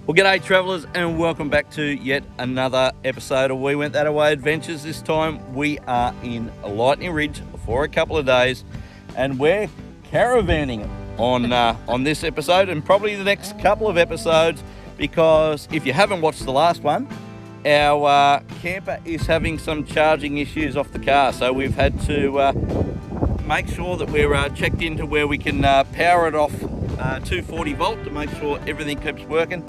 Well, g'day travellers, and welcome back to yet another episode of We Went That Away Adventures. This time we are in Lightning Ridge for a couple of days, and we're caravanning on this episode and probably the next couple of episodes, because if you haven't watched the last one, our camper is having some charging issues off the car, so we've had to make sure that we're checked into where we can power it off 240 volt to make sure everything keeps working.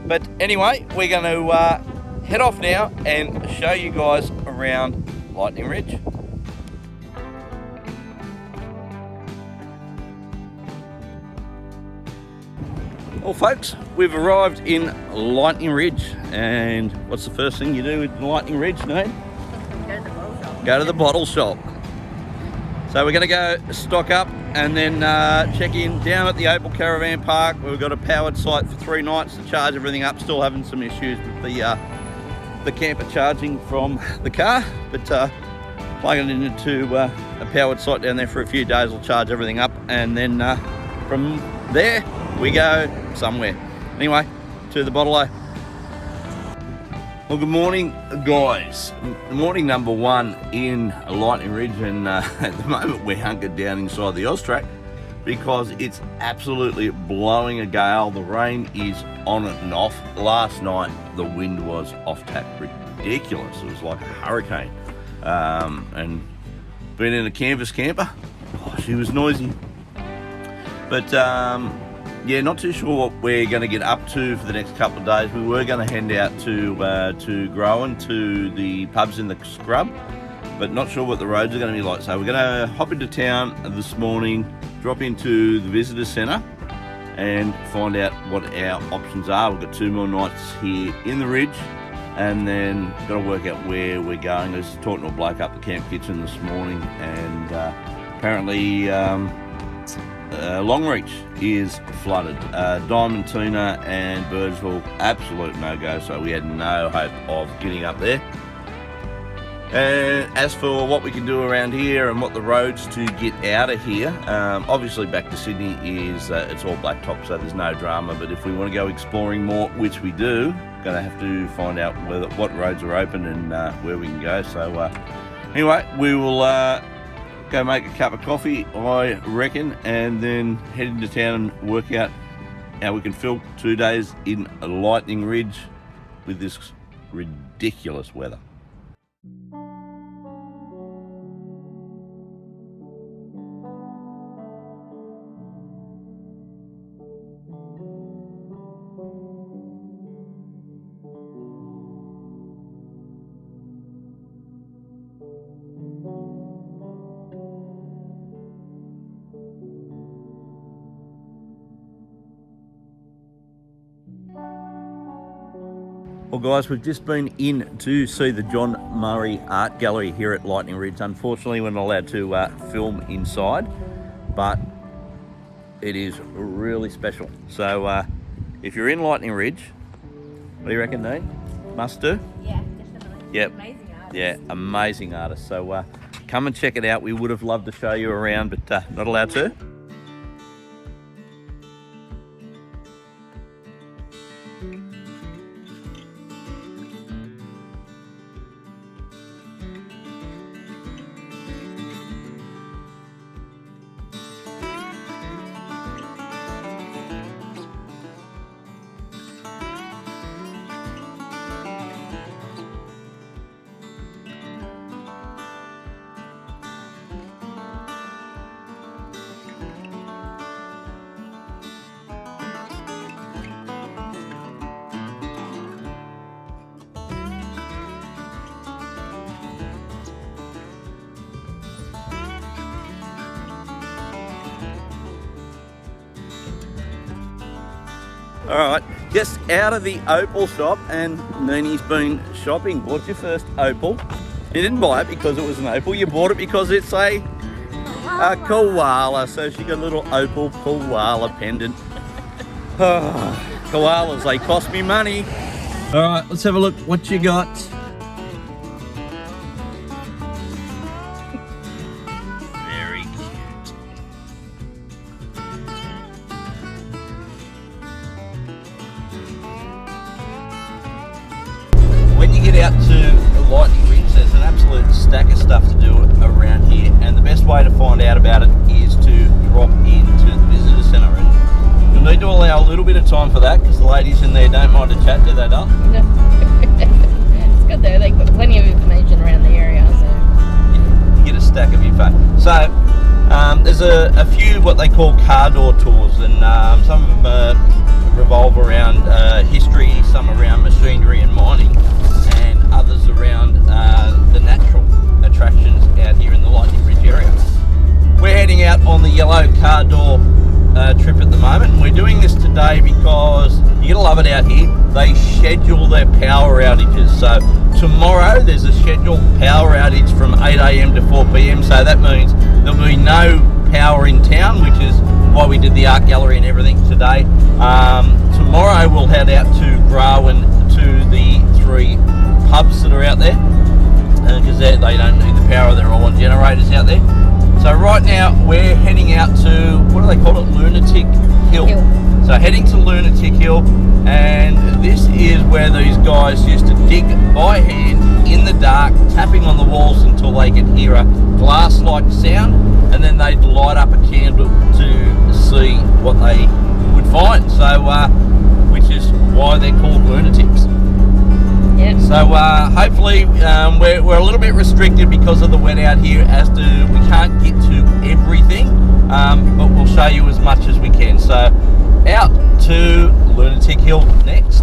But anyway, we're going to head off now and show you guys around Lightning Ridge. Well folks, we've arrived in Lightning Ridge, and what's the first thing you do in Lightning Ridge, Nate? Go to the bottle shop. Go to the bottle shop. So we're going to go stock up and then check in down at the Opal Caravan Park. We've got a powered site for 3 nights to charge everything up. Still having some issues with the camper charging from the car, but plugging it into a powered site down there for a few days will charge everything up, and then from there we go somewhere. Anyway, to the bottle-o. Well, good morning, guys. Morning number 1 in Lightning Ridge, and at the moment we're hunkered down inside the Austrac because it's absolutely blowing a gale. The rain is on and off. Last night the wind was off tap, ridiculous. It was like a hurricane. And being in a canvas camper, she was noisy. But yeah, not too sure what we're going to get up to for the next couple of days. We were going to hand out to Growan, to the pubs in the scrub, but not sure what the roads are going to be like. So we're going to hop into town this morning, drop into the visitor centre and find out what our options are. We've got 2 more nights here in the Ridge, and then got to work out where we're going. I was talking to a bloke up the camp kitchen this morning, and apparently Longreach is flooded. Diamantina and Birdsville, absolute no-go, so we had no hope of getting up there. And as for what we can do around here and what the roads to get out of here, obviously back to Sydney is it's all blacktop, so there's no drama. But if we want to go exploring more, which we do, going to have to find out what roads are open and where we can go. So anyway, we will go make a cup of coffee, I reckon, and then head into town and work out how we can fill 2 days in Lightning Ridge with this ridiculous weather. Well guys, we've just been in to see the John Murray Art Gallery here at Lightning Ridge. Unfortunately, we're not allowed to film inside, but it is really special. So if you're in Lightning Ridge, what do you reckon, Dean? Must do? Yeah, definitely. Yep. Amazing artist. Yeah, amazing artist. So come and check it out. We would have loved to show you around, but not allowed to. All right, just out of the Opal shop, and Nini's been shopping. Bought your first Opal. You didn't buy it because it was an Opal. You bought it because it's a koala. So she got a little Opal koala pendant. Koalas, they cost me money. All right, let's have a look what you got. Very cute. you get out to Lightning Ridge, there's an absolute stack of stuff to do around here, and the best way to find out about it is to drop into the visitor centre. And you'll need to allow a little bit of time for that because the ladies in there don't mind to chat, do they, Dal? No. It's good though, they've got plenty of information around the area, so. Yeah, you get a stack of info. So there's a few what they call car door tours, and some of them revolve around history, some around machinery and mining, and others around the natural attractions out here in the Lightning Ridge area. We're heading out on the yellow car door trip at the moment, and we're doing this today because you're gonna love it out here. They schedule their power outages, so tomorrow there's a scheduled power outage from 8 AM to 4 PM, so that means there'll be no power in town, which is why we did the art gallery and everything today. Tomorrow we'll head out to Grawin to the 3 pubs that are out there, because they don't need the power, they're all on generators out there. So right now we're heading out to, what do they call it, Lunatic Hill. So heading to Lunatic Hill, and this is where these guys used to dig by hand in the dark, tapping on the walls until they could hear a glass-like sound, and then they'd light up a candle to see what they would find. So, which is why they're called lunatics. Yeah. So hopefully we're a little bit restricted because of the wet out here as to we can't get to everything, but we'll show you as much as we can. So out to Lunatic Hill next.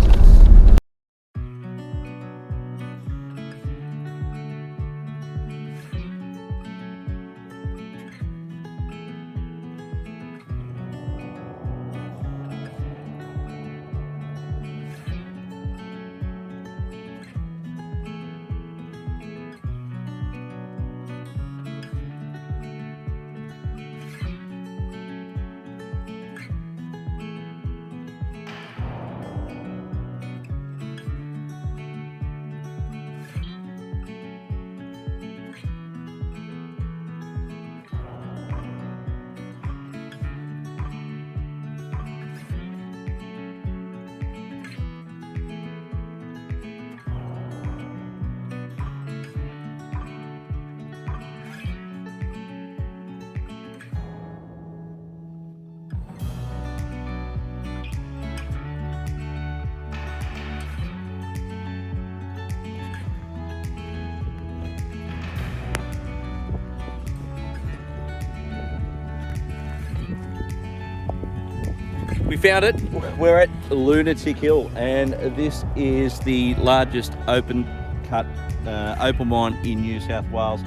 We found it. We're at Lunatic Hill, and this is the largest open mine in New South Wales,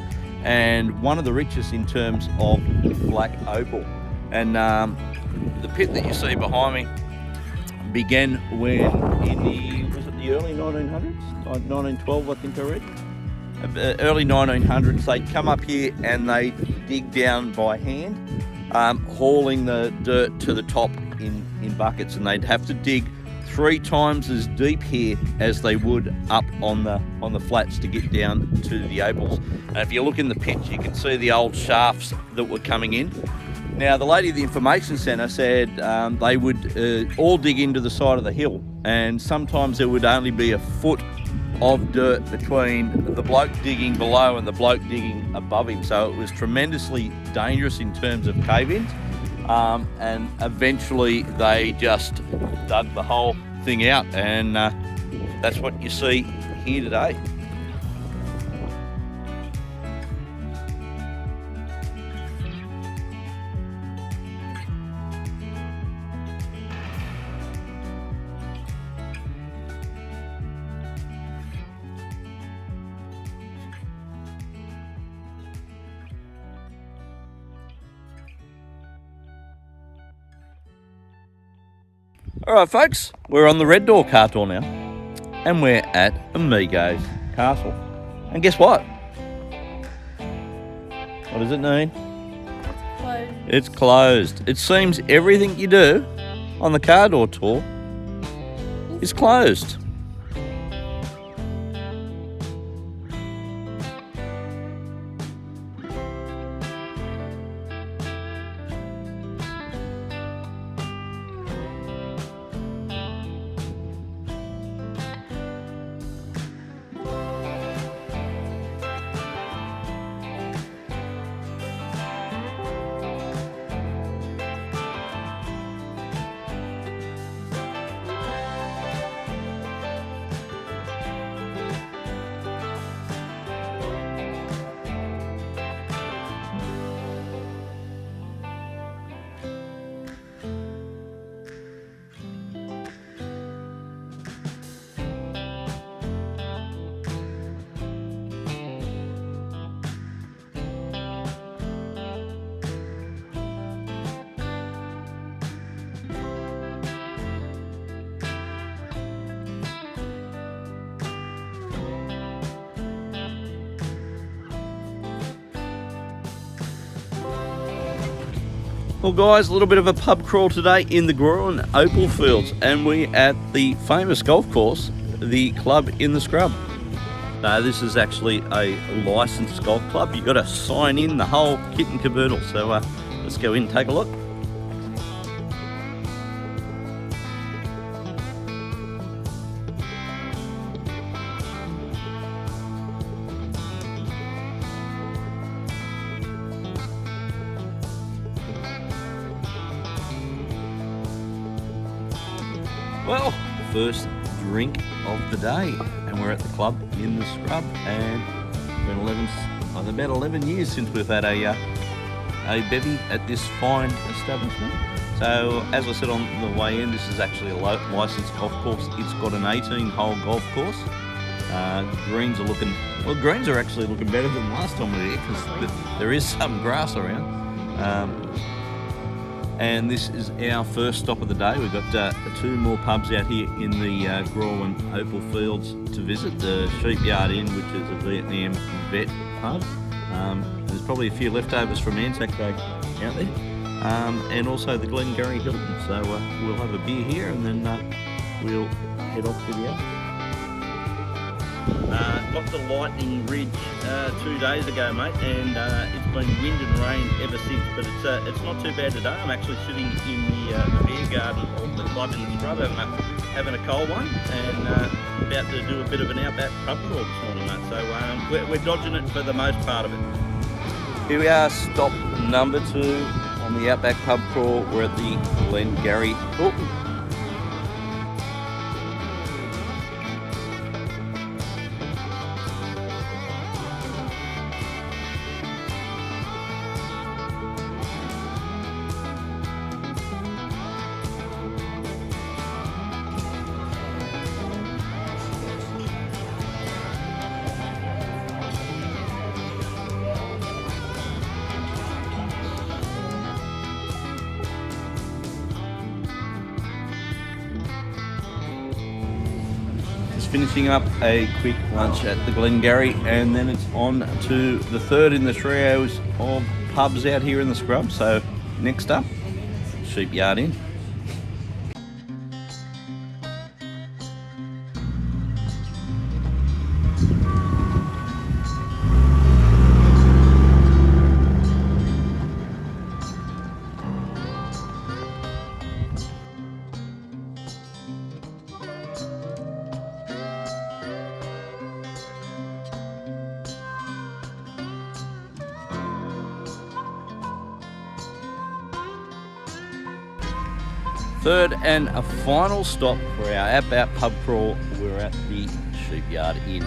and one of the richest in terms of black opal. And the pit that you see behind me began when in the early 1900s, 1912 I think I read. Early 1900s, they'd come up here and they dig down by hand, hauling the dirt to the top in buckets, and they'd have to dig 3 times as deep here as they would up on the flats to get down to the opals. And if you look in the pit, you can see the old shafts that were coming in. Now, the lady at the information centre said they would all dig into the side of the hill, and sometimes there would only be a foot of dirt between the bloke digging below and the bloke digging above him. So it was tremendously dangerous in terms of cave-ins. And eventually they just dug the whole thing out, and that's what you see here today. Alright folks, we're on the Red Door car tour now, and we're at Amigo's Castle. And guess what? What does it mean? Closed. It's closed. It seems everything you do on the car door tour is closed. Well guys, a little bit of a pub crawl today in the Growing Opal Fields, and we're at the famous golf course, the Club in the Scrub. This is actually a licensed golf club. You've got to sign in, the whole kit and caboodle. So let's go in and take a look. Well, first drink of the day, and we're at the Club in the Scrub, and it's been about 11 years since we've had a bevy at this fine establishment. So as I said on the way in, this is actually a licensed golf course. It's got an 18-hole golf course. Greens are actually looking better than last time we were here, because there is some grass around. And this is our first stop of the day. We've got 2 more pubs out here in the Growing Opal Fields to visit. The Shipyard Inn, which is a Vietnam vet pub. There's probably a few leftovers from Anzac Day out there. And also the Glengarry Hilton. So we'll have a beer here, and then we'll head off to the other. Got the Lightning Ridge 2 days ago, mate, and it's been wind and rain ever since, but it's not too bad today. I'm actually sitting in the beer garden of the Club in the Scrub, having a cold one, and about to do a bit of an outback pub crawl this morning, mate. So we're dodging it for the most part of it. Here we are, stop number 2 on the outback pub crawl. We're at the Glengarry. Finishing up a quick lunch at the Glengarry, and then it's on to the third in the trios of pubs out here in the Scrub. So next up, Shipyard Inn. Third and a final stop for our outbound pub crawl. We're at the Shipyard Inn.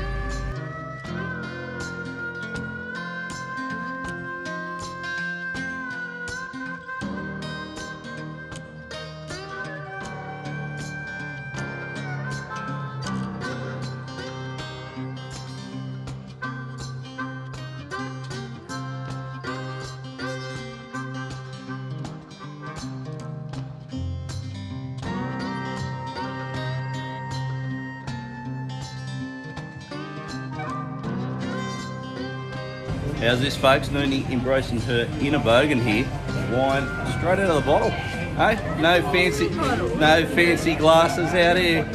How's this, folks? Noonie embracing her inner bogan here. Wine straight out of the bottle. Hey, no fancy glasses out here.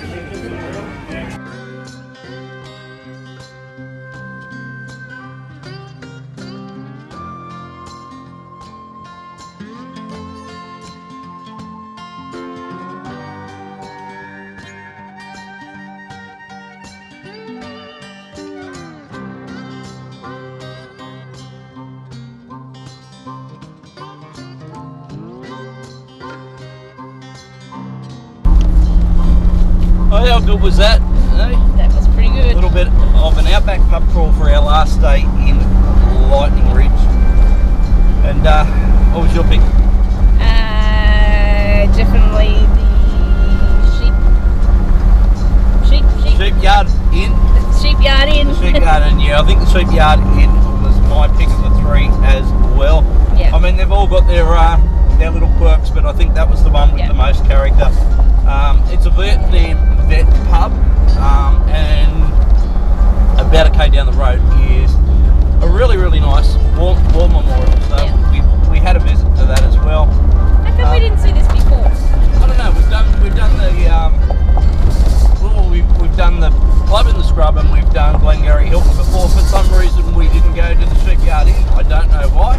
Oh, how good was that? Eh? That was pretty good. A little bit of an outback pub crawl for our last day in Lightning Ridge. And what was your pick? Definitely the Shipyard Inn. Shipyard Inn. Shipyard Inn, yeah. I think the Shipyard Inn was my pick of the 3 as well. Yeah. I mean, they've all got their little quirks, but I think that was the one with the most character. It's a Vietnam vet pub, and about a K down the road is a really nice war memorial. So we had a visit to that as well. Scrub and we've done Glengarry Hilton before. For some reason we didn't go to the Shipyard Inn. I don't know why.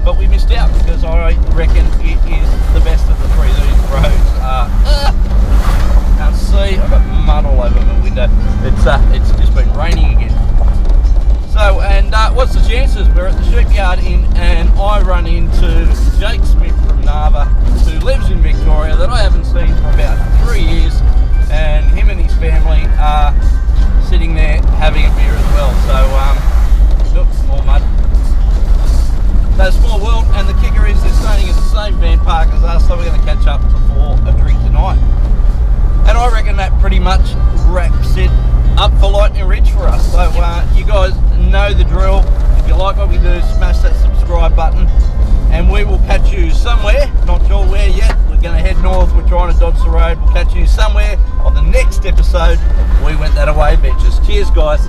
But we missed out because I reckon it is the best of the three. These roads are... can't see. I've got mud all over my window. It's just been raining again. So, and what's the chances? We're at the Shipyard Inn and I run into Jake Smith from Narva, who lives in Victoria, that I haven't seen for about 3 years, and him and his family are sitting there having a beer as well. So, look, more mud. So, small world, and the kicker is they're staying in the same van park as us, so we're going to catch up before a drink tonight. And I reckon that pretty much wraps it up for Lightning Ridge for us. So you guys know the drill. If you like what we do, smash that subscribe button, and we will catch you somewhere. Not sure where yet. We're going to head north. We're trying to dodge the road. We'll catch you somewhere on the next episode of We Went That Away Adventures. Cheers, guys.